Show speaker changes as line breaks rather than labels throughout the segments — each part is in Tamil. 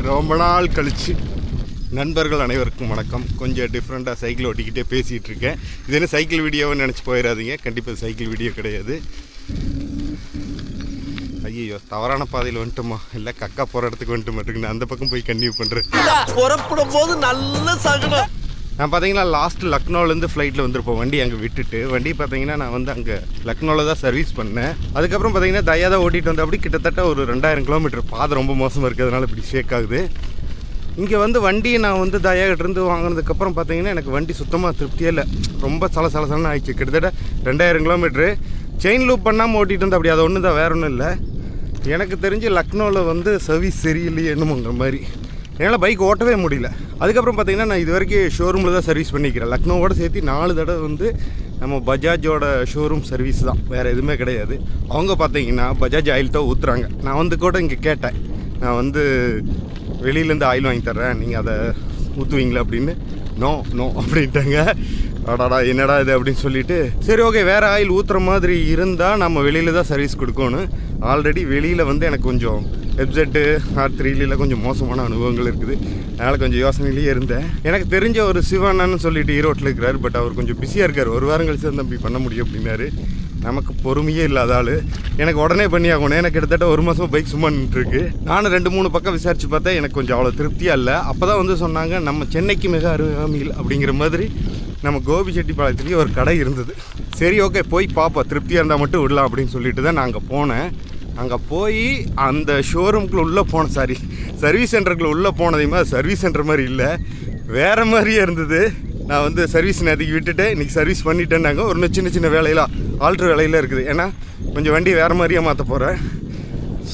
ரொம்ப நாள் கழிச்சு நண்பர்கள் அனைவருக்கும் வணக்கம். கொஞ்சம் டிஃப்ரெண்ட்டாக சைக்கிள் ஓட்டிக்கிட்டே பேசிகிட்டு இருக்கேன். இது என்ன சைக்கிள் வீடியோன்னு நினச்சி போயிடாதீங்க, கண்டிப்பாக சைக்கிள் வீடியோ கிடையாது. ஐயோ, தவறான பாதையில் வந்துட்டோமா, இல்லை கக்கா போகிற இடத்துக்கு வந்துட்டு மாட்டேங்க. நான் அந்த பக்கம் போய் கன்டினியூ பண்ணுறேன்.
புறப்படும் போது நல்ல சகனம்.
நான் பார்த்தீங்கன்னா லாஸ்ட்டு லக்னோலேருந்து ஃப்ளைட்டில் வந்துருப்போம். வண்டி அங்கே விட்டுட்டு வண்டி பார்த்தீங்கன்னா நான் வந்து அங்கே லக்னோவில் தான் சர்வீஸ் பண்ணேன். அதுக்கப்புறம் பார்த்தீங்கன்னா தயா தான் ஓட்டிகிட்டு வந்து அப்படி கிட்டத்தட்ட ஒரு 2000 கிலோமீட்டர். பாதை ரொம்ப மோசமாக இருக்குது, அதனால் இப்படி ஷேக் ஆகுது. இங்கே வந்து வண்டியை நான் வந்து தயாகிட்டேருந்து வாங்கினதுக்கப்புறம் பார்த்தீங்கன்னா எனக்கு வண்டி சுத்தமாக திருப்தியே இல்லை. ரொம்ப சலசலன்னு ஆயிடுச்சு. கிட்டத்தட்ட 2000 கிலோமீட்ரு செயின் லூப் பண்ணாமல் ஓட்டிகிட்டு வந்து அப்படி. அதை ஒன்று தான், வேறு ஒன்றும் இல்லை. எனக்கு தெரிஞ்சு லக்னோவில் வந்து சர்வீஸ் சரியில்லையே என்னமோங்கிற மாதிரி என்னால் பைக் ஓட்டவே முடியல. அதுக்கப்புறம் பார்த்தீங்கன்னா நான் இது வரைக்கும் ஷோரூமில் தான் சர்வீஸ் பண்ணிக்கிறேன். லக்னோவோட சேர்த்து 4 தடவை வந்து நம்ம பஜாஜோட ஷோரூம் சர்வீஸ் தான், வேறு எதுவுமே கிடையாது. அவங்க பார்த்தீங்கன்னா பஜாஜ் ஆயில் தான் ஊற்றுறாங்க. நான் வந்து கூட இங்கே கேட்டேன், நான் வந்து வெளியிலேருந்து ஆயில் வாங்கி தர்றேன், நீங்கள் அதை ஊற்றுவீங்களா அப்படின்னு. நோ அப்படின்ட்டாங்க. அடாடா என்னடா இது அப்படின்னு சொல்லிட்டு, சரி ஓகே வேறு ஆயில் ஊற்றுற மாதிரி இருந்தால் நம்ம வெளியில் தான் சர்வீஸ் கொடுக்கணும். ஆல்ரெடி வெளியில் வந்து எனக்கு கொஞ்சம் வெப்செட்டு R3 கொஞ்சம் மோசமான அனுபவங்கள் இருக்குது. அதனால் கொஞ்சம் யோசனையிலேயே இருந்தேன். எனக்கு தெரிஞ்ச ஒரு சிவானன்னு சொல்லிட்டு ஈரோட்டில் இருக்கிறார். பட் அவர் கொஞ்சம் பிஸியாக இருக்கார். ஒரு வாரம் கழிச்சு தான் தம்பி பண்ண முடியும் அப்படின்னாரு. நமக்கு பொறுமையே இல்லாத ஆள். எனக்கு உடனே பண்ணி ஆகணும். எனக்கு கிட்டத்தட்ட 1 மாதம் பைக் சும்மா நின்றுருக்கு. நானும் 2-3 பக்கம் விசாரித்து பார்த்தேன். எனக்கு கொஞ்சம் அவ்வளோ திருப்தியாக இல்லை. அப்போ தான் வந்து சொன்னாங்க, நம்ம சென்னைக்கு மிக அருகாமையில் அப்படிங்கிற மாதிரி நம்ம கோபிச்செட்டிப்பாளையத்துலேயே ஒரு கடை இருந்தது. சரி ஓகே போய் பார்ப்போம், திருப்தியாக இருந்தால் மட்டும் விடலாம் அப்படின்னு சொல்லிட்டு தான் நான் அங்கே போனேன். அங்கே போய் அந்த ஷோரூம்குள்ளே உள்ளே போனேன். சர்வீஸ் சென்டருக்குள்ளே உள்ளே போனதையுமே சர்வீஸ் சென்டர் மாதிரி இல்லை, வேறு மாதிரியே இருந்தது. நான் வந்து சர்வீஸ் நேற்றுக்கு விட்டுட்டு இன்றைக்கி சர்வீஸ் பண்ணிட்டேன்னாங்க. ஒரு சின்ன வேலையெல்லாம் ஆல்ட்ரு வேலையில் இருக்குது. ஏன்னா கொஞ்சம் வண்டி வேறு மாதிரியாக மாற்ற போகிறேன்.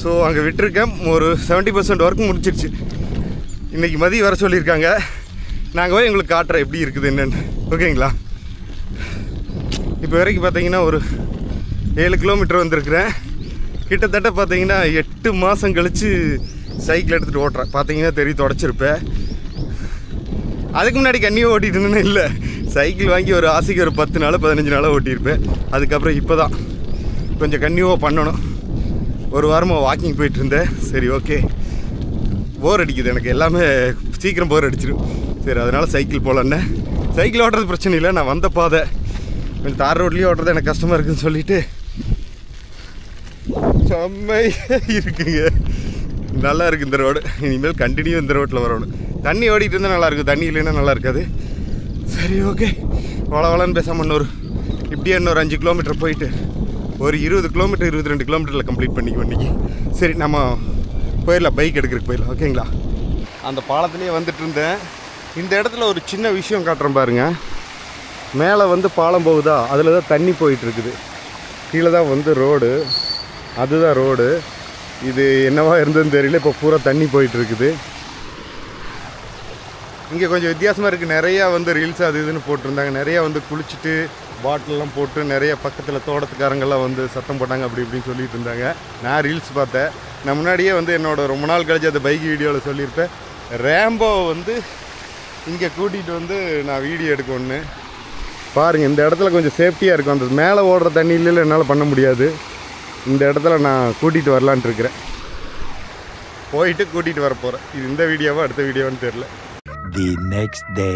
ஸோ அங்கே விட்டுருக்கேன். ஒரு 70% ஒர்க் முடிச்சிருச்சு. இன்றைக்கி மதியம் வர சொல்லியிருக்காங்க. நாங்கள் போய் உங்களுக்கு காட்டுறேன் எப்படி இருக்குது என்னென்னு. ஓகேங்களா? இப்போ வரைக்கும் பார்த்தீங்கன்னா ஒரு 7 கிலோமீட்டர் வந்திருக்கிறேன். கிட்டத்தட்ட பார்த்தீங்கன்னா 8 மாதம் கழித்து சைக்கிள் எடுத்துகிட்டு ஓட்டுறேன். பார்த்தீங்கன்னா தெரியும், தொடச்சிருப்பேன். அதுக்கு முன்னாடி கன்னியாக ஓட்டிகிட்டு இருந்தேன்னு இல்லை, சைக்கிள் வாங்கி ஒரு ஆசைக்கு ஒரு 10 நாள் 15 நாளாக ஓட்டியிருப்பேன். அதுக்கப்புறம் இப்போ தான் கொஞ்சம் கன்னியூவாக பண்ணணும். ஒரு வாரமாக வாக்கிங் போயிட்டு இருந்தேன். சரி ஓகே, போர் அடிக்குது எனக்கு, எல்லாமே சீக்கிரம் போர் அடிச்சிடும். சரி அதனால் சைக்கிள் போகலன்னு. சைக்கிள் ஓட்டுறது பிரச்சனை இல்லை, நான் வந்த பாதை கொஞ்சம் தார் ரோட்லேயே ஓட்டுறது எனக்கு கஷ்டமாக இருக்குதுன்னு சொல்லிவிட்டு செம்மையாக இருக்குங்க. நல்லா இருக்குது இந்த ரோடு. இனிமேல் கண்டினியூ இந்த ரோட்டில் வரணும். தண்ணி ஓடிட்டு இருந்தால் நல்லாயிருக்கும், தண்ணி இல்லைன்னா நல்லா இருக்காது. சரி ஓகே, வளன்னு பேசாமல் இப்படியே இன்னொரு 5 கிலோமீட்டர் போயிட்டு ஒரு 20 கிலோமீட்டர் 22 கிலோமீட்டரில் கம்ப்ளீட் பண்ணிக்குவோம் இன்றைக்கி. சரி நம்ம போயிடலாம், பைக் எடுக்கிறதுக்கு போயிடலாம். ஓகேங்களா? அந்த பாலத்துலேயே வந்துட்டு இருந்தேன். இந்த இடத்துல ஒரு சின்ன விஷயம் காட்டுறேன் பாருங்கள். மேலே வந்து பாலம் போகுதா, அதில் தான் தண்ணி போயிட்டுருக்குது. கீழே தான் வந்து ரோடு, அதுதான் ரோடு. இது என்னவா இருந்ததுன்னு தெரியல, இப்போ பூரா தண்ணி போயிட்டுருக்குது. இங்கே கொஞ்சம் வித்தியாசமாக இருக்குது. நிறையா வந்து ரீல்ஸ் அது இதுன்னு போட்டிருந்தாங்க. நிறையா வந்து குளிச்சுட்டு பாட்டிலெலாம் போட்டு நிறைய பக்கத்தில் தோட்டத்துக்காரங்கெல்லாம் வந்து சத்தம் போட்டாங்க, அப்படி இப்படின்னு சொல்லிட்டு இருந்தாங்க. நான் ரீல்ஸ் பார்த்தேன். நான் முன்னாடியே வந்து என்னோடய ரொம்ப நாள் கழிச்சு அந்த பைக் வீடியோவில் சொல்லியிருப்பேன். ரேம்போ வந்து இங்கே கூட்டிகிட்டு வந்து நான் வீடியோ எடுக்கணுன்னு. பாருங்கள், இந்த இடத்துல கொஞ்சம் சேஃப்டியாக இருக்கும். அந்த மேலே ஓடுற தண்ணியில என்னால் பண்ண முடியாது. இந்த இடத்துல நான் கூட்டிகிட்டு வரலான்ட்டு இருக்கிறேன். போயிட்டு கூட்டிகிட்டு வர போகிறேன். இது இந்த வீடியோவா அடுத்த வீடியோன்னு தெரில.
The next day.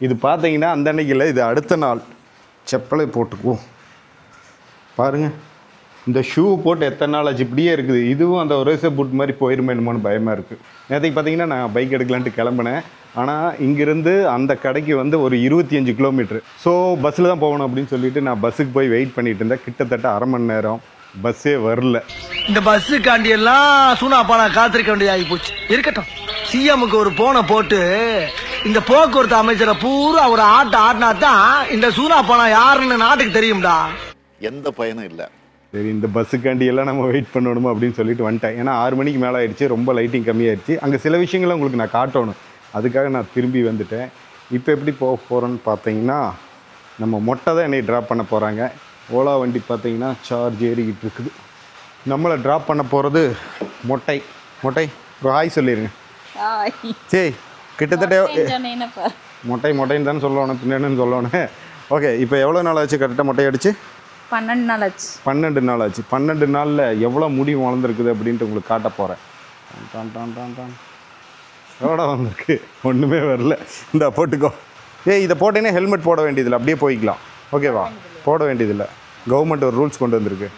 இது பார்த்தீங்கன்னா அந்த அன்னைக்கு இல்லை, இது அடுத்த நாள். செப்பலை போட்டுக்குவோம். பாருங்கள், இந்த ஷூ போட்டு எத்தனை நாள் ஆச்சு, இப்படியே இருக்குது. இதுவும் அந்த ஒரேச பூட் மாதிரி போயிருமே என்னமோன்னு பயமாக இருக்குது. நேற்றுக்கு பார்த்தீங்கன்னா நான் பைக் எடுக்கலான்ட்டு கிளம்புனேன். ஆனால் இங்கேருந்து அந்த கடைக்கு வந்து ஒரு 25 கிலோமீட்ரு. ஸோ பஸ்ஸில் தான் போகணும் அப்படின்னு சொல்லிட்டு நான் பஸ்ஸுக்கு போய் வெயிட் பண்ணிகிட்டு இருந்தேன். கிட்டத்தட்ட அரை மணி நேரம் பஸ்ஸே வரல.
இந்த பஸ்ஸுக்காண்டி எல்லாம் சூனாப்பானா காத்திருக்க வேண்டியது ஆகி போச்சு. இருக்கட்டும், சிஎம்முக்கு ஒரு போனை போட்டு இந்த போக்குவரத்து அமைச்சரை பூரா ஒரு ஆடினா தான் இந்த சூனாப்பானா யாருன்னு நாட்டுக்கு தெரியும்டா.
எந்த பயனும் இல்லை.
சரி, இந்த பஸ்ஸுக்காண்டி எல்லாம் நம்ம வெயிட் பண்ணணுமா அப்படின்னு சொல்லிட்டு வந்துட்டேன். ஏன்னா 6 மணிக்கு மேலே ஆயிடுச்சு, ரொம்ப லைட்டிங் கம்மியாயிடுச்சு. அங்கே சில விஷயங்களை உங்களுக்கு நான் காட்டணும், அதுக்காக நான் திரும்பி வந்துட்டேன். இப்போ எப்படி போக போகிறோன்னு பார்த்தீங்கன்னா, நம்ம மொட்டை தான் என்னை ட்ராப் பண்ண போகிறாங்க. ஓலா வண்டி பார்த்தீங்கன்னா சார்ஜ் ஏறிக்கிட்டு இருக்குது. நம்மளை ட்ராப் பண்ண போகிறது மொட்டை. ஒரு ஹாய் சொல்லிடுங்க. சரி, கிட்டத்தட்ட மொட்டைன்னு தானே சொல்லணும், பின்னன்னு சொல்லணும். ஓகே, இப்போ எவ்வளோ நாள் ஆச்சு கரெக்டாக மொட்டை அடிச்சு?
12 நாள் ஆச்சு.
12 நாள் ஆச்சு. 12 நாளில் எவ்வளோ முடி வளர்ந்துருக்குது அப்படின்ட்டு உங்களுக்கு காட்ட போகிறேன். எவ்வளோ வந்திருக்கு, ஒன்றுமே வரல. இந்த போட்டுக்கோ. இதை போட்டேன்னா ஹெல்மெட் போட வேண்டியதில்லை, அப்படியே போய்க்கலாம். ஓகேவா? போட வேண்டியதில்லை. கவர்மெண்ட் ஒரு ரூல்ஸ் கொண்டு வந்திருக்கு.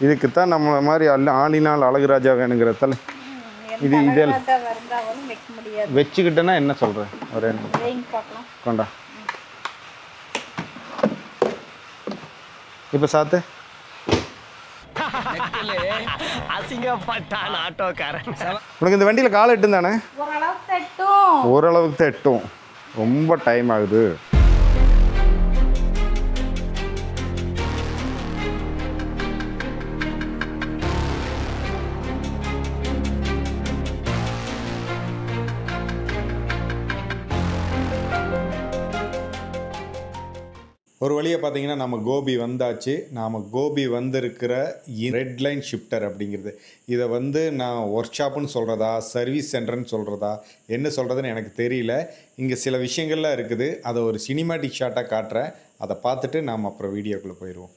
இதுக்குத்தான் நம்ம மாதிரி ஆளினால் அழகுராஜா வேணுங்கிறதால இது இதெல்லாம் வச்சுக்கிட்டேன்னா என்ன சொல்கிறேன், ஒரே கொண்டா. இப்போ சாத்து உனக்கு இந்த வண்டியில் கால் எட்டும் தானே? ஓரளவுக்கு தான் எட்டும், ரொம்ப டைம் ஆகுது. ஒரு வழியாக பார்த்தீங்கன்னா நம்ம கோபி வந்தாச்சு. நாம் கோபி வந்திருக்கிற ரெட் லைன் ஷிஃப்டர் அப்படிங்கிறது, இதை வந்து நான் ஒர்க் ஷாப்புன்னு சொல்கிறதா சர்வீஸ் சென்டர்னு சொல்கிறதா என்ன சொல்கிறதுன்னு எனக்கு தெரியல. இங்கே சில விஷயங்கள்லாம் இருக்குது, அதை ஒரு சினிமாட்டிக் ஷாட்டாக காட்டுறேன். அதை பார்த்துட்டு நாம் அப்புறம் வீடியோக்குள்ளே போயிடுவோம்.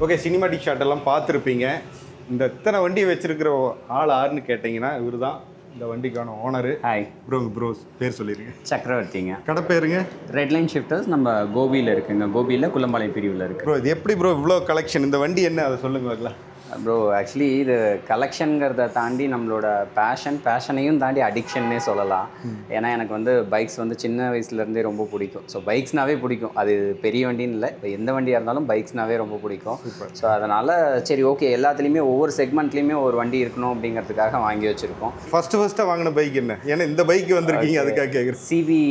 ஓகே, சினிமாட்டிக் ஷாட்டெல்லாம் பார்த்துருப்பீங்க. இந்த இத்தனை வண்டி வச்சுருக்கிற ஆள் யாருன்னு கேட்டிங்கன்னா இவர் தான் இந்த வண்டிக்கான ஓனரு.
ஹாய்
ப்ரோ பேர் சொல்லிடுங்க.
சக்கரவர்த்திங்க.
கடை பேருங்க?
Red line shifters. நம்ம கோபியில் இருக்குங்க. கோபியில் குள்ளம்பாளையம் பிரிவில் இருக்குது.
ப்ரோ இது எப்படி ப்ரோ இவ்வளோ கலெக்ஷன்? இந்த வண்டி என்ன அதை சொல்லுங்க பார்க்கலாம்.
ப்ரோ ஆக்சுவலி இது கலெக்ஷனுங்கிறத தாண்டி நம்மளோட பேஷனையும் தாண்டி அடிக்ஷன்னே சொல்லலாம். ஏன்னா எனக்கு வந்து பைக்ஸ் வந்து சின்ன வயசுலேருந்தே ரொம்ப பிடிக்கும். ஸோ பைக்ஸ்னாவே பிடிக்கும். அது பெரிய வண்டின்னு இல்லை, இப்போ எந்த வண்டியாக இருந்தாலும் பைக்ஸ்னாவே ரொம்ப பிடிக்கும். ஸோ அதனால் சரி ஓகே, எல்லாத்துலேயுமே ஒவ்வொரு செக்மெண்ட்லேயுமே ஒரு வண்டி இருக்கணும் அப்படிங்கிறதுக்காக வாங்கி வச்சுருக்கோம்.
ஃபஸ்ட்டு வாங்கின பைக் என்ன? ஏன்னா இந்த பைக் வந்திருக்கீங்க, அதுக்காக கேட்குறேன்.
சிபி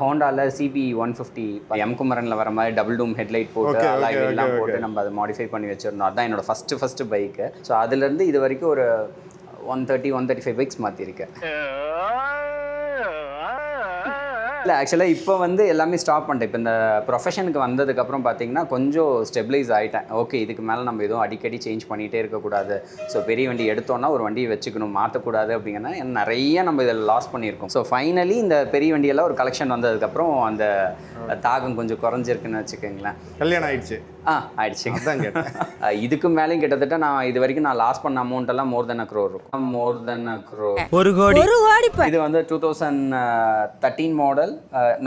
ஹோண்டாவில் சிபி 150 எம் குமரனில் வர மாதிரி டபுள் டூம் ஹெட்லைட் போட்டு எல்லாம் போட்டு நம்ம அதை மாடிஃபை பண்ணி வச்சுருந்தோம். அதுதான் என்னோட ஃபஸ்ட்டு பைக்கு. ஸோ அதுலேருந்து இது வரைக்கும் ஒரு 135 பைக்ஸ் மாற்றிருக்கேன். இல்லை ஆக்சுவலாக இப்போ வந்து எல்லாமே ஸ்டாப் பண்ணிட்டேன். இப்போ இந்த ப்ரொஃபஷனுக்கு வந்ததுக்கப்புறம் பார்த்தீங்கன்னா கொஞ்சம் ஸ்டெபிளைஸ் ஆகிட்டேன். ஓகே, இதுக்கு மேலே நம்ம எதுவும் அடிக்கடி சேஞ்ச் பண்ணிகிட்டே இருக்கக்கூடாது. ஸோ பெரிய வண்டி எடுத்தோன்னா ஒரு வண்டியை வச்சுக்கணும், மாற்றக்கூடாது அப்படிங்கன்னா நிறைய நம்ம இதில் லாஸ் பண்ணியிருக்கோம். ஸோ ஃபைனலி இந்த பெரிய வண்டியெல்லாம் ஒரு கலெக்ஷன் வந்ததுக்கப்புறம் அந்த தாகம் கொஞ்சம் குறைஞ்சிருக்குன்னு வச்சுக்கோங்களேன்.
கல்யாணம் ஆயிடுச்சு?
ஆயிடுச்சு.
அதான் கேட்டேன்.
இதுக்கு மேலேயும் கிட்டத்தட்ட நான் இது வரைக்கும் நான் லாஸ் பண்ண அமௌண்ட் எல்லாம் more than a crore இருக்கும். more than a crore.
ஒரு கோடி.
இது வந்து 2013 மாடல்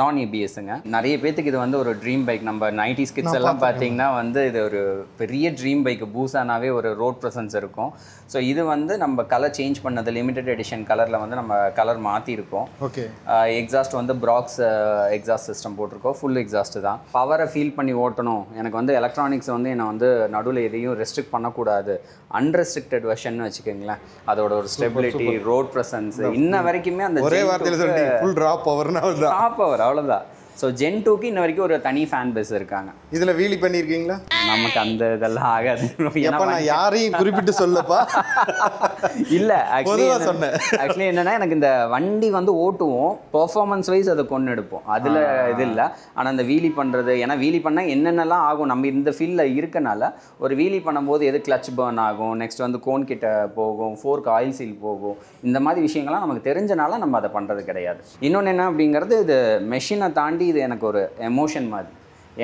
நான் ஏபிஎஸ்ங்க. நிறைய பேத்துக்கு இது வந்து ஒரு ட்ரீம் பைக். நம்ம 90s கிட்ஸ் எல்லாம் பார்த்தீங்கன்னா வந்து இது ஒரு பெரிய ட்ரீம் பைக். பூசானாவே ஒரு ரோட் ப்ரெசன்ஸ் இருக்கும். ஸோ இது வந்து நம்ம கலர் சேஞ்ச் பண்ணது, லிமிடெட் எடிஷன் கலரில் வந்து நம்ம கலர் மாற்றிருக்கோம்.
ஓகே.
எக்ஸாஸ்ட் வந்து ப்ராக்ஸ் எக்ஸாஸ்ட் சிஸ்டம் போட்டிருக்கோம். ஃபுல் எக்ஸாஸ்ட் தான். பவரை ஃபீல் பண்ணி ஓட்டணும். எனக்கு வந்து எலக்ட்ரானிக்ஸ் வந்து என்னை வந்து நடுவில் எதையும் ரெஸ்ட்ரிக்ட் பண்ணக்கூடாது. அன்ரெஸ்ட்ரிக்டட் வெர்ஷன் வச்சுக்கோங்களேன். அதோட ஒரு ஸ்டெபிலிட்டி, ரோட் ப்ரெசன்ஸ் இன்ன வரைக்குமே அந்த
ஒரே வார்த்தையில் சொல்லி ஃபுல் ட்ராப் பவர்னா
டாப் பவர் அவ்வளோதான். ஸோ ஜென் 2க்கு இன்ன வரைக்கும் ஒரு தனி ஃபேன் பேஸ் இருக்காங்க.
இதில் வீலி பண்ணியிருக்கீங்களா?
நமக்கு அந்த இதெல்லாம் ஆகாது.
நான் யாரையும் குறிப்பிட்டு சொல்லப்பா.
இல்லை
சொன்னேன்.
ஆக்சுவலி என்னன்னா எனக்கு இந்த வண்டி வந்து ஓட்டுவோம், பெர்ஃபார்மன்ஸ் வைஸ் அதை கொண்டு எடுப்போம், அதில் இது இல்லை. ஆனால் அந்த வீலி பண்ணுறது, ஏன்னா வீலி பண்ணால் என்னென்னலாம் ஆகும், நம்ம இந்த ஃபீல்டில் இருக்கனால ஒரு வீலி பண்ணும்போது எது கிளச் பர்ன் ஆகும், நெக்ஸ்ட் வந்து கோன் கிட்ட போகும், ஃபோர்க் ஆயில் சீல் போகும், இந்த மாதிரி விஷயங்கள்லாம் நமக்கு தெரிஞ்சனால நம்ம அதை பண்ணுறது கிடையாது. இன்னொன்று என்ன அப்படிங்கிறது, இது மெஷினை தாண்டி இது எனக்கு ஒரு எமோஷன் மாதிரி.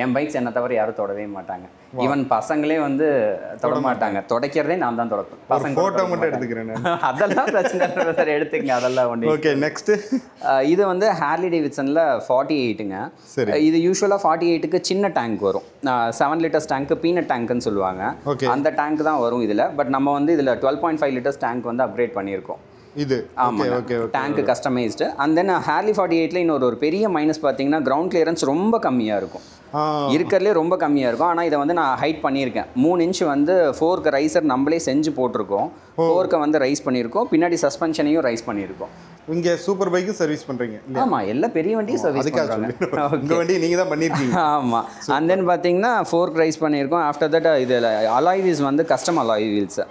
என் பைக்ஸ் என்ன தவிர யாரும் தொடவே மாட்டாங்க. ஈவன் பசங்களே வந்து தொட மாட்டாங்க. தொடக்கிறதே நான் தான் தொடப்பேன். பசங்க
ஃபோட்டோ மட்டும் எடுத்துக்கிறேன்.
அதெல்லாம் பிரச்சனை இல்லை சார், எடுத்துக்கங்க, அதெல்லாம் ஒன்று.
ஓகே, நெக்ஸ்ட்
இது வந்து ஹார்லி டேவிட்சனில் 48ங்க. இது யூஸ்வலாக 48க்கு சின்ன டேங்க் வரும். 7 லிட்டர்ஸ் டேங்க்கு பீனட் டேங்க்னு சொல்லுவாங்க. அந்த டேங்க் தான் வரும் இதில். பட் நம்ம வந்து இதில் 12.5 லிட்டர்ஸ் டேங்க் வந்து அப்கிரேட் பண்ணியிருக்கோம்.
இது
ஆமாம் டேங்க் கஸ்டமைஸ்டு. அண்ட் தென் ஹேர்லி 48ல இன்னொரு பெரிய மைனஸ் பார்த்தீங்கன்னா கிரவுண்ட் கிளியரன்ஸ் ரொம்ப கம்மியாக இருக்கும், இருக்கிறதுலே ரொம்ப கம்மியாக இருக்கும். ஆனால் இதை வந்து நான் ஹைட் பண்ணியிருக்கேன். 3 இன்ச் வந்து ஃபோர்க்கு ரைசர் நம்மளே செஞ்சு போட்டிருக்கோம், ஃபோர்க்கை வந்து ரைஸ் பண்ணியிருக்கோம், பின்னாடி சஸ்பென்ஷனையும் ரைஸ் பண்ணியிருக்கோம்.
இங்கே சூப்பர் பைக்கும் சர்வீஸ் பண்ணுறீங்க?
ஆமாம், எல்லா பெரிய வண்டியும் சர்வீஸ் பண்ணுறாங்க.
உங்கள் வண்டி நீங்கள் தான் பண்ணியிருக்கீங்க.
ஆமாம். அண்ட் தென் பார்த்தீங்கன்னா ஃபோர்க் ரைஸ் பண்ணியிருக்கோம். ஆஃப்டர் தட் இதில் அலாய் வீல்ஸ் வந்து கஸ்டம் அலாய் வீல்ஸ்.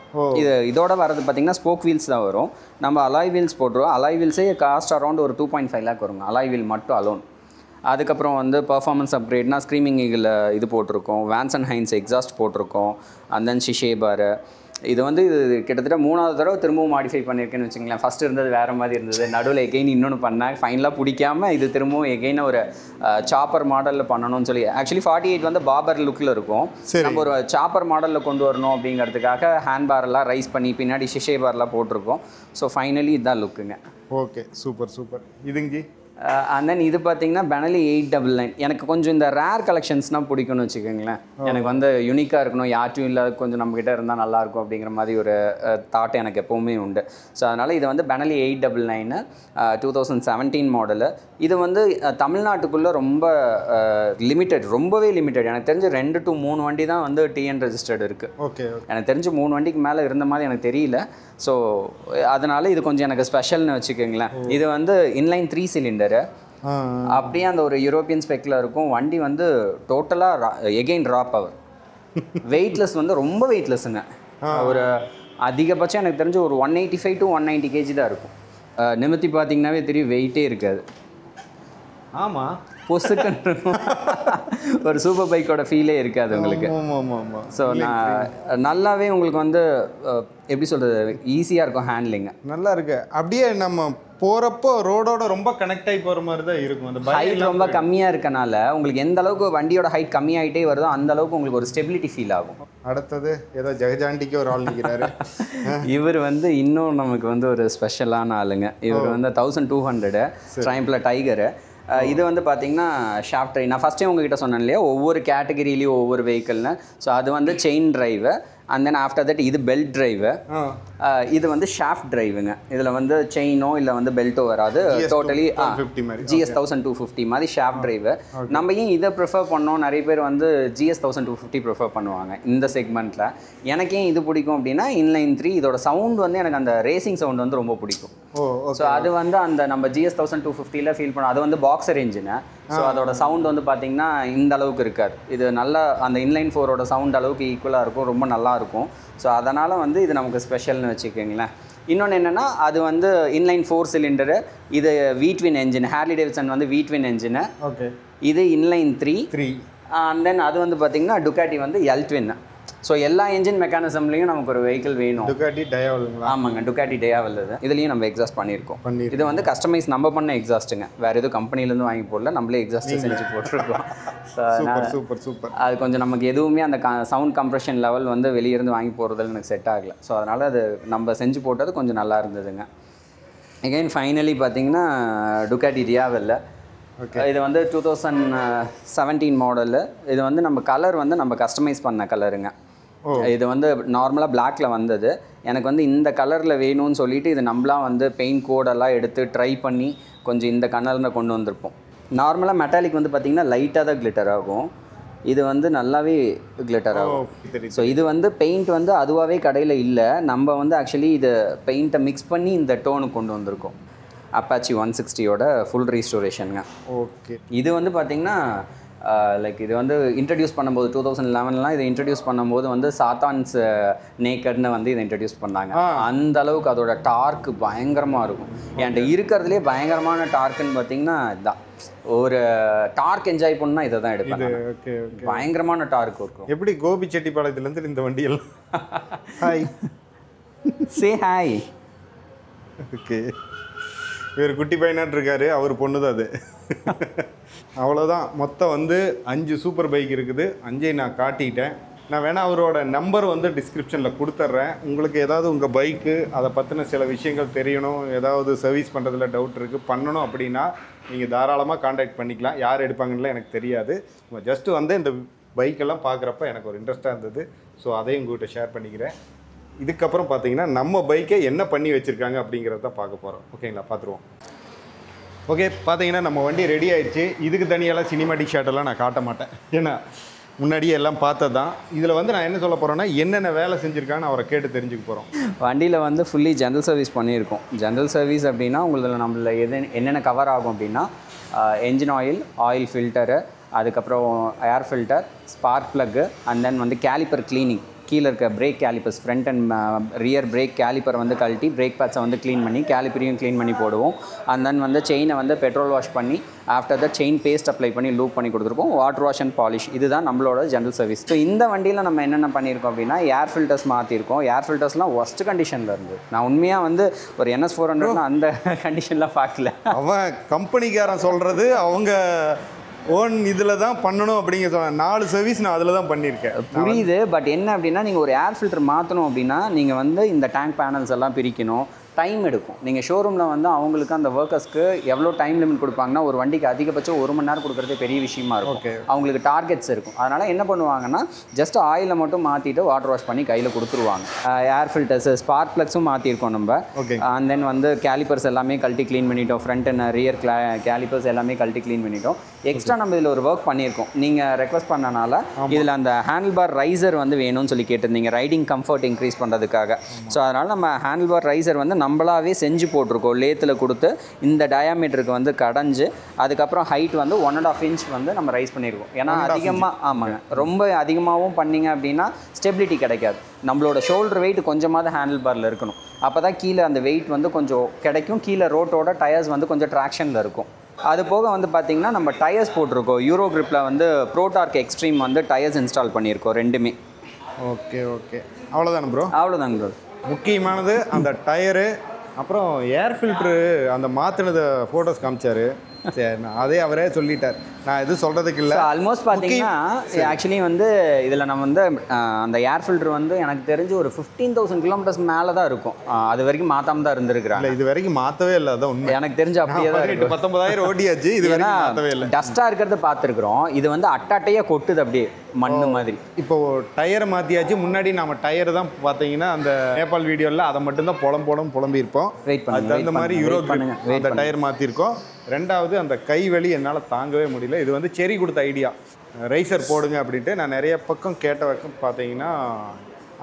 இதோட வரது பார்த்தீங்கன்னா ஸ்போக் வீல்ஸ் தான் வரும். நம்ம அலாய் வீல்ஸ் போட்டுருவோம். அலாய் வீல்ஸே காஸ்ட் அரௌண்ட் ஒரு 2.5 lakh வருங்க, அலாய் வீல் மட்டும் அலோன். அதுக்கப்புறம் வந்து பர்ஃபார்மன்ஸ் அப்கிரேட்னா ஸ்க்ரீமிங் ஈகில் இது போட்டிருக்கோம், வேன்சன் ஹைன்ஸ் எக்ஸாஸ்ட் போட்டிருக்கோம், அண்ட் தென் ஷிஷே பாரு. இது வந்து கிட்டத்தட்ட 3வது தடவை திரும்பவும் மாடிஃபை பண்ணியிருக்கேன்னு வச்சுங்களேன். ஃபஸ்ட்டு இருந்தது வேறு மாதிரி இருந்தது, நடுவில் எகெயின் இன்னொன்று பண்ணேன், ஃபைனலாக பிடிக்காமல் இது திரும்பவும் எகெயின் ஒரு சாப்பர் மாடலில் பண்ணணும்னு சொல்லி. ஆக்சுவலி 48 வந்து பாபர் லுக்கில் இருக்கும், நம்ம ஒரு சாப்பர் மாடலில் கொண்டு வரணும் அப்படிங்கிறதுக்காக ஹேண்ட் பாரெல்லாம் ரைஸ் பண்ணி பின்னாடி ஷிஷே பார்லாம் போட்டிருக்கோம். ஸோ ஃபைனலி இதுதான் லுக்குங்க.
Okay, super super. இதுங்க
அண்ட் தென் இது பார்த்தீங்கன்னா பெனலி 899. எனக்கு கொஞ்சம் இந்த ரேர் கலெக்ஷன்ஸ்னால் பிடிக்கும்னு வச்சுக்கோங்களேன். எனக்கு வந்து யூனிக்காக இருக்கணும், யார்ட்டும் இல்லாத கொஞ்சம் நம்மக்கிட்ட இருந்தால் நல்லாயிருக்கும் அப்படிங்கிற மாதிரி ஒரு தாட் எனக்கு எப்போவுமே உண்டு. ஸோ அதனால் இது வந்து பெனலி 899 2017 மாடலு. இது வந்து தமிழ்நாட்டுக்குள்ளே ரொம்ப லிமிட்டட், ரொம்பவே லிமிட்டட். எனக்கு தெரிஞ்சு 2 to 3 வண்டி தான் வந்து டிஎன் ரெஜிஸ்டர்டு இருக்குது.
ஓகே,
எனக்கு தெரிஞ்சு 3 வண்டிக்கு மேலே இருந்த மாதிரி எனக்கு தெரியல. ஸோ அதனால் இது கொஞ்சம் எனக்கு ஸ்பெஷல்னு வச்சுக்கோங்களேன். இது வந்து இன்லைன் 3 சிலிண்டர், அப்படியே அந்த ஒரு யூரோப்பியன் ஸ்பெக்கில் இருக்கும். வண்டி வந்து டோட்டலாக எகெயின் ரா பவர், வெயிட்லெஸ் வந்து ரொம்ப வெயிட்லெஸ்ஸுங்க. ஒரு அதிகபட்சம் எனக்கு தெரிஞ்சு ஒரு 185 to 190 kg தான் இருக்கும். நிமித்தி பார்த்தீங்கன்னாவே தெரியும், வெயிட்டே இருக்காது.
ஆமாம்,
பொசுக்குன்னு ஒரு சூப்பர் பைக்கோட ஃபீலே இருக்காது உங்களுக்கு. ஸோ நான் நல்லாவே உங்களுக்கு வந்து எப்படி சொல்கிறது, ஈஸியாக இருக்கும் ஹேண்ட்லிங்கு,
நல்லா இருக்கு. அப்படியே நம்ம போகிறப்போ ரோடோட ரொம்ப கனெக்ட் ஆகி போகிற மாதிரி தான் இருக்கும். அந்த
ஹைட் ரொம்ப கம்மியாக இருக்கனால உங்களுக்கு எந்த அளவுக்கு வண்டியோட ஹைட் கம்மியாகிட்டே வருதோ அந்த அளவுக்கு உங்களுக்கு ஒரு ஸ்டெபிலிட்டி ஃபீல் ஆகும்.
அடுத்தது ஏதோ ஜெகஜாண்டிக்கு ஒரு ஆள் நிற்கிறாரு.
இவர் வந்து இன்னும் நமக்கு வந்து ஒரு ஸ்பெஷலான ஆளுங்க. இவர் வந்து 1200 ட்ரைம்பில் டைகரு. இது வந்து பார்த்தீங்கன்னா ஷாஃப்ட் ட்ரைவ். நான் ஃபஸ்ட்டே உங்ககிட்ட சொன்னேன் இல்லையா, ஒவ்வொரு கேட்டகிரிலையும் ஒவ்வொரு வெஹிக்கிள்னு. ஸோ அது வந்து chain drive, and then after that இது பெல்ட் டிரைவு, இது வந்து ஷாஃப்ட் டிரைவுங்க. இதில் வந்து செயினோ இல்லை வந்து பெல்ட்டோ வராது, டோட்டலி GS 1250 மாதிரி ஷாஃப்ட் டிரைவு. நம்ம ஏன் இதை ப்ரிஃபர் பண்ணோம், நிறைய பேர் வந்து GS 1250 ப்ரிஃபர் பண்ணுவாங்க இந்த செக்மெண்ட்டில். எனக்கு ஏன் இது பிடிக்கும் அப்படின்னா இன்லைன் 3 இதோட சவுண்ட் வந்து எனக்கு அந்த ரேசிங் சவுண்ட் வந்து ரொம்ப பிடிக்கும். ஸோ அது வந்து அந்த நம்ம GS 1250ல் ஃபீல் பண்ணோம். அது வந்து பாக்ஸர் இன்ஜினு. ஸோ அதோட சவுண்ட் வந்து பார்த்திங்கன்னா இந்த அளவுக்கு இருக்காது. இது நல்லா அந்த இன்லைன் 4ஓட சவுண்ட் அளவுக்கு ஈக்குவலாக இருக்கும், ரொம்ப நல்லாயிருக்கும். ஸோ அதனால் வந்து இது நமக்கு ஸ்பெஷல்னு வச்சுக்கோங்களேன். இன்னொன்று என்னென்னா அது வந்து இன்லைன் 4 சிலிண்டரு, இது V-twin என்ஜின், ஹார்லி டேவிட்சன் வந்து V-twin என்ஜினு. ஓகே, இது இன்லைன் 3. அண்ட் தென் அது வந்து பார்த்திங்கன்னா டுக்காட்டி வந்து L-twin. ஸோ எல்லா என்ஜின் மெக்கானிசம்லேயும் நமக்கு ஒரு வெஹிக்கிள் வேணும்.
டுக்காட்டி டயாவலுங்களா?
ஆமாங்க, டுக்காட்டி டயாவல். இதுலேயும் நம்ம எக்ஸாஸ்ட் பண்ணியிருக்கோம். இது வந்து கஸ்டமைஸ் நம்ம பண்ண எக்ஸாஸ்ட்டுங்க, வேறு எதுவும் கம்பெனிலேருந்து வாங்கி போடல, நம்மளே எக்ஸாஸ்ட் செஞ்சு போட்டிருக்கோம். So
super.
அது கொஞ்சம் நமக்கு எதுவுமே அந்த சவுண்ட் கம்ப்ரெஷன் லெவல் வந்து வெளியிருந்து வாங்கி போகிறதுல எனக்கு செட் ஆகலை. ஸோ அதனால் அது நம்ம செஞ்சு போட்டது கொஞ்சம் நல்லா இருந்ததுங்க. எகைன் ஃபைனலி பார்த்தீங்கன்னா டுக்காட்டி டியாவல். இது வந்து 2017 மாடலு. இது வந்து நம்ம கலர் வந்து நம்ம கஸ்டமைஸ் பண்ண கலருங்க. இது வந்து நார்மலாக பிளாக்ல வந்தது. எனக்கு வந்து இந்த கலரில் வேணும்னு சொல்லிட்டு இது நம்மளாம் வந்து பெயிண்ட் கோடெல்லாம் எடுத்து ட்ரை பண்ணி கொஞ்சம் இந்த கலரில் கொண்டு வந்திருப்போம். நார்மலாக மெட்டாலிக் வந்து பார்த்திங்கன்னா லைட்டாக தான் கிளிட்டர் ஆகும், இது வந்து நல்லாவே கிளிட்டர் ஆகும். ஸோ இது வந்து பெயிண்ட் வந்து அதுவாகவே கடையில் இல்லை, நம்ம வந்து ஆக்சுவலி இது பெயிண்ட்டை மிக்ஸ் பண்ணி இந்த டோனுக்கு கொண்டு வந்திருக்கோம். அப்பாச்சி 160யோட ஃபுல் ரீஸ்டோரேஷனுங்க.
ஓகே, இது
வந்து பார்த்திங்கன்னா லைக் இது வந்து இன்ட்ரடியூஸ் பண்ணும்போது 2011லாம் இதை இன்ட்ரடியூஸ் பண்ணும்போது வந்து சாத்தான்ஸ் நேக்கட்னு வந்து இதை இன்ட்ரடியூஸ் பண்ணாங்க. அந்த அளவுக்கு அதோட டார்க்கு பயங்கரமாக இருக்கும். என்கிட்ட இருக்கிறதுலே பயங்கரமான டார்க்குன்னு பார்த்தீங்கன்னா இதுதான். ஒரு டார்க் என்ஜாய் பண்ணால் இதை தான் எடுப்பாங்க. பயங்கரமான டார்க் இருக்கும்.
எப்படி கோபி செட்டிப்பாளையத்துலேருந்து இந்த வண்டியெல்லாம் ஹாய்
சே ஹாய்.
ஓகே, இவர் குட்டி பையனாட்டு இருக்காரு, அவர் பொண்ணு தான் அது. அவ்வளோதான். மொத்தம் வந்து 5 சூப்பர் பைக் இருக்குது. 5ஐயும் நான் காட்டிட்டேன். நான் வேணால் அவரோட நம்பர் வந்து டிஸ்கிரிப்ஷனில் கொடுத்துட்றேன். உங்களுக்கு ஏதாவது உங்கள் பைக்கு அதை பற்றின சில விஷயங்கள் தெரியணும், ஏதாவது சர்வீஸ் பண்ணுறதுல டவுட் இருக்குது, பண்ணணும் அப்படின்னா நீங்கள் தாராளமாக கான்டாக்ட் பண்ணிக்கலாம். யார் எடுப்பாங்கன்னு எனக்கு தெரியாது. ஜஸ்ட்டு வந்து இந்த பைக்கெல்லாம் பார்க்குறப்ப எனக்கு ஒரு இன்ட்ரெஸ்ட்டாக இருந்தது. ஸோ அதையும் உங்கள்கிட்ட ஷேர் பண்ணிக்கிறேன். இதுக்கப்புறம் பார்த்தீங்கன்னா நம்ம பைக்கை என்ன பண்ணி வச்சுருக்காங்க அப்படிங்கிறத பார்க்க போகிறோம். ஓகேங்களா, பார்த்துருவோம். ஓகே, பார்த்தீங்கன்னா நம்ம வண்டி ரெடி ஆயிடுச்சு. இதுக்கு தனியெல்லாம் சினிமாட்டிக் ஷாட்டெல்லாம் நான் காட்ட மாட்டேன், ஏன்னா முன்னாடியே எல்லாம் பார்த்தது தான். இதில் வந்து நான் என்ன சொல்ல போகிறேன்னா, என்னென்ன வேலை செஞ்சுருக்கான்னு அவரை கேட்டு தெரிஞ்சுக்க போகிறோம்.
வண்டியில் வந்து ஃபுல்லி ஜென்ரல் சர்வீஸ் பண்ணியிருக்கோம். ஜென்ரல் சர்வீஸ் அப்படின்னா உங்களுக்கு நம்மள என்னென்ன கவர் ஆகும் அப்படின்னா, என்ஜின் ஆயில் ஃபில்டரு, அதுக்கப்புறம் air filter, spark plug, and then வந்து கேலிப்பர் க்ளீனிங். கீழே இருக்க brake calipers, front and rear brake caliper வந்து கழட்டி பிரேக் பேட்ஸை வந்து க்ளீன் பண்ணி கேலிப்பரையும் க்ளீன் பண்ணி போடுவோம். அண்ட் தென் வந்து செயினை வந்து பெட்ரோல் வாஷ் பண்ணி after the chain paste apply பண்ணி லூப் பண்ணி கொடுத்துருப்போம். வாட்டர் வாஷ் அண்ட் பாலிஷ், இதுதான் நம்மளோட ஜென்ரல் சர்வீஸ். ஸோ இந்த வண்டியில் நம்ம என்னென்ன பண்ணியிருக்கோம் அப்படின்னா, ஏர் ஃபில்டர்ஸ் மாற்றிருக்கோம். ஏர் ஃபில்டர்ஸ்லாம் ஒஸ்ட் கண்டிஷனில் இருந்து, நான் உண்மையாக வந்து ஒரு NS400 அந்த கண்டிஷன்லாம் பார்க்கல.
அவன் கம்பெனிக்காரன் சொல்கிறது அவங்க ஓன் இதில் தான் பண்ணணும் அப்படிங்கிற சொன்ன 4 சர்வீஸ் நான் அதில் தான் பண்ணியிருக்கேன்.
புரியுது. பட் என்ன அப்படின்னா, நீங்கள் ஒரு ஏர் ஃபில்டர் மாற்றணும் அப்படின்னா நீங்கள் வந்து இந்த டேங்க் பேனல்ஸ் எல்லாம் பிரிக்கணும், டைம் எடுக்கும். நீங்கள் ஷோரூமில் வந்து அவங்களுக்கு அந்த ஒர்க்கர்ஸ்க்கு எவ்வளோ டைம் லிமிட் கொடுப்பாங்கன்னா, ஒரு வண்டிக்கு அதிகபட்சம் 1 மணி நேரம் கொடுக்குறதே பெரிய விஷயமா இருக்கும். அவங்களுக்கு டார்கெட்ஸ் இருக்கும். அதனால் என்ன பண்ணுவாங்கன்னா, ஜஸ்ட் ஆயிலை மட்டும் மாற்றிட்டு வாட்டர் வாஷ் பண்ணி கையில் கொடுத்துருவாங்க. ஏர் ஃபில்டர்ஸு, ஸ்பார்க் ப்ளக்ஸும் மாற்றிருக்கோம் நம்ம. அண்ட் தென் வந்து கேலிப்பர்ஸ் எல்லாமே கழட்டி க்ளீன் பண்ணிட்டோம். ஃப்ரண்ட் அண்ட் ரியர் கேலிப்பர்ஸ் எல்லாமே கழட்டி க்ளீன் பண்ணிட்டோம். எக்ஸ்ட்ரா நம்ம இதில் ஒரு ஒர்க் பண்ணியிருக்கோம். நீங்கள் ரெக்வஸ்ட் பண்ணனால இதில் அந்த ஹேண்டில் பார் ரைசர் வந்து வேணும்னு சொல்லி கேட்டிருந்தீங்க, ரைடிங் கம்ஃபர்ட் இன்க்ரீஸ் பண்ணுறதுக்காக. ஸோ அதனால் நம்ம ஹேண்டில் பார் ரைசர் வந்து நம்மளாவே செஞ்சு போட்டிருக்கோம். லேத்தில் கொடுத்து இந்த டயாமீட்டருக்கு வந்து கடைஞ்சு அதுக்கப்புறம் ஹைட் வந்து 1.5 இன்ச் வந்து நம்ம ரைஸ் பண்ணியிருக்கோம். ஏன்னா அதிகமாக, ஆமாங்க, ரொம்ப அதிகமாகவும் பண்ணிங்க அப்படின்னா ஸ்டெபிலிட்டி கிடைக்காது. நம்மளோட ஷோல்டர் வெயிட் கொஞ்சமாவது ஹேண்டில் பாரில் இருக்கணும். அப்போ தான் கீழே அந்த வெயிட் வந்து கொஞ்சம் கிடைக்கும். கீழே ரோட்டோட டயர்ஸ் வந்து கொஞ்சம் ட்ராக்ஷனில் இருக்கும். அது போக வந்து பார்த்திங்கன்னா நம்ம டயர்ஸ் போட்டிருக்கோம். யூரோ கிரிப்பில் வந்து ப்ரோடார்க் எக்ஸ்ட்ரீம் வந்து டயர்ஸ் இன்ஸ்டால் பண்ணியிருக்கோம், ரெண்டுமே.
ஓகே ஓகே, அவ்வளோதானே ப்ரோ?
அவ்வளோதாங்க ப்ரோ.
முக்கியமானது அந்த டயரு, அப்புறம் ஏர் ஃபில்ட்ரு அந்த மாற்றினதை ஃபோட்டோஸ் காமிச்சார். சரி, அதே அவரே சொல்லிட்டார், நான் எதுவும் சொல்கிறதுக்கு இல்லை.
ஆல்மோஸ்ட் பார்த்தீங்கன்னா ஆக்சுவலி வந்து இதில் நம்ம வந்து அந்த ஏர் ஃபில்டர் வந்து எனக்கு தெரிஞ்சு ஒரு 15,000 கிலோமீட்டர்ஸ் மேலே தான் இருக்கும். அது வரைக்கும் மாற்றாம தான் இருந்திருக்கிறாங்க.
இது வரைக்கும் மாற்றவே இல்லை, அதான் உண்மை.
எனக்கு தெரிஞ்சு அப்படியே தான் இருக்கு.
19,000 ஓடியாச்சு, இது வரைக்கும் மாற்றவே இல்லை.
டஸ்ட்டாக இருக்கிறத பார்த்துருக்குறோம். இது வந்து அட்டாட்டையாக கொட்டுது அப்படியே மண்ணு மாதிரி.
இப்போ டயரை மாற்றியாச்சு. முன்னாடி நம்ம டயர் தான் பார்த்தீங்கன்னா அந்த நேபாள் வீடியோவில் அதை மட்டும்தான் புலம்பியிருப்போம்.
வெயிட் பண்ணுங்க,
அந்த மாதிரி யூரோ அந்த டயர் மாற்றிருக்கோம். ரெண்டாவது அந்த கைவலி என்னால் தாங்கவே முடியல. இது வந்து செரி கொடுத்த ஐடியா, ரைசர் போடுங்க அப்படின்ட்டு. நான் நிறைய பக்கம் கேட்ட பக்கம் பார்த்தீங்கன்னா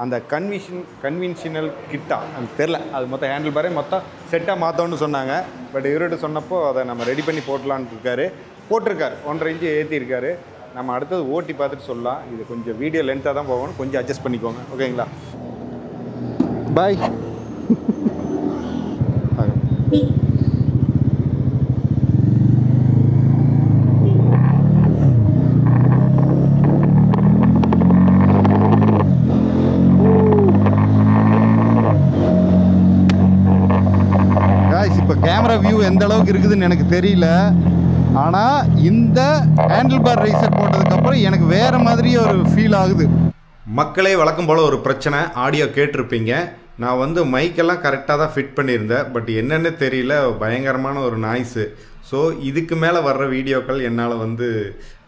அந்த கன்வென்ஷனல் கிட்டா அது தெரில, அது மொத்தம் ஹேண்டில் பாரே மொத்தம் செட்டாக மாற்றோன்னு சொன்னாங்க. பட் இவர்கிட்ட சொன்னப்போ அதை நம்ம ரெடி பண்ணி போட்டலான்னு இருக்காரு. போட்டிருக்காரு, 1.5 இன்ச்சு ஏற்றிருக்காரு. நம்ம அடுத்தது ஓட்டி பார்த்துட்டு சொல்லலாம். இது கொஞ்சம் வீடியோ லென்த்தாக தான் போகணும், கொஞ்சம் அட்ஜஸ்ட் பண்ணிக்கோங்க. ஓகேங்களா, பாய். இப்போ கேமரா வியூ எந்த அளவுக்கு இருக்குதுன்னு எனக்கு தெரியல. ஆனால் இந்த ஹேண்டில் பார் ரைசர் போட்டதுக்கப்புறம் எனக்கு வேறு மாதிரியே ஒரு ஃபீல் ஆகுது. மக்களே, வழக்கம் போல் ஒரு பிரச்சனை, ஆடியோ கேட்டிருப்பீங்க. நான் வந்து மைக்கெல்லாம் கரெக்டாக தான் ஃபிட் பண்ணியிருந்தேன். பட் என்னென்னு தெரியல, பயங்கரமான ஒரு நாய்ஸு. ஸோ இதுக்கு மேலே வர்ற வீடியோக்கள் என்னால் வந்து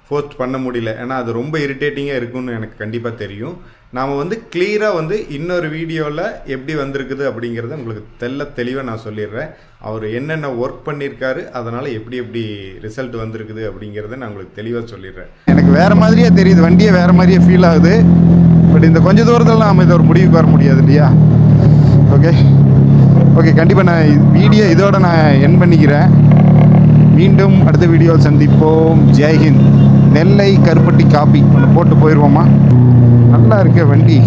போஸ்ட் பண்ண முடியல. ஏன்னா அது ரொம்ப இரிட்டேட்டிங்காக இருக்குன்னு எனக்கு கண்டிப்பாக தெரியும். நாம் வந்து கிளியராக வந்து இன்னொரு வீடியோவில் எப்படி வந்திருக்குது அப்படிங்கிறத உங்களுக்கு தெளிவாக நான் சொல்லிடுறேன். அவர் என்னென்ன ஒர்க் பண்ணியிருக்காரு, அதனால் எப்படி ரிசல்ட் வந்திருக்குது அப்படிங்கிறத நான் உங்களுக்கு தெளிவாக சொல்லிடுறேன். எனக்கு வேறு மாதிரியே தெரியுது, வண்டியே வேறு மாதிரியே ஃபீல் ஆகுது. பட் இந்த கொஞ்சம் தூரத்தில் நாம் இதை ஒரு முடிவுக்கு வர முடியாது இல்லையா? ஓகே, கண்டிப்பாக நான் வீடியோ இதோட நான் என் பண்ணிக்கிறேன். மீண்டும் அடுத்த வீடியோவில் சந்திப்போம். ஜெய்ஹிந்த். நெல்லை கருப்பட்டி காப்பி ஒன்று போட்டு போயிடுவோமா? நல்லா இருக்க வண்டி.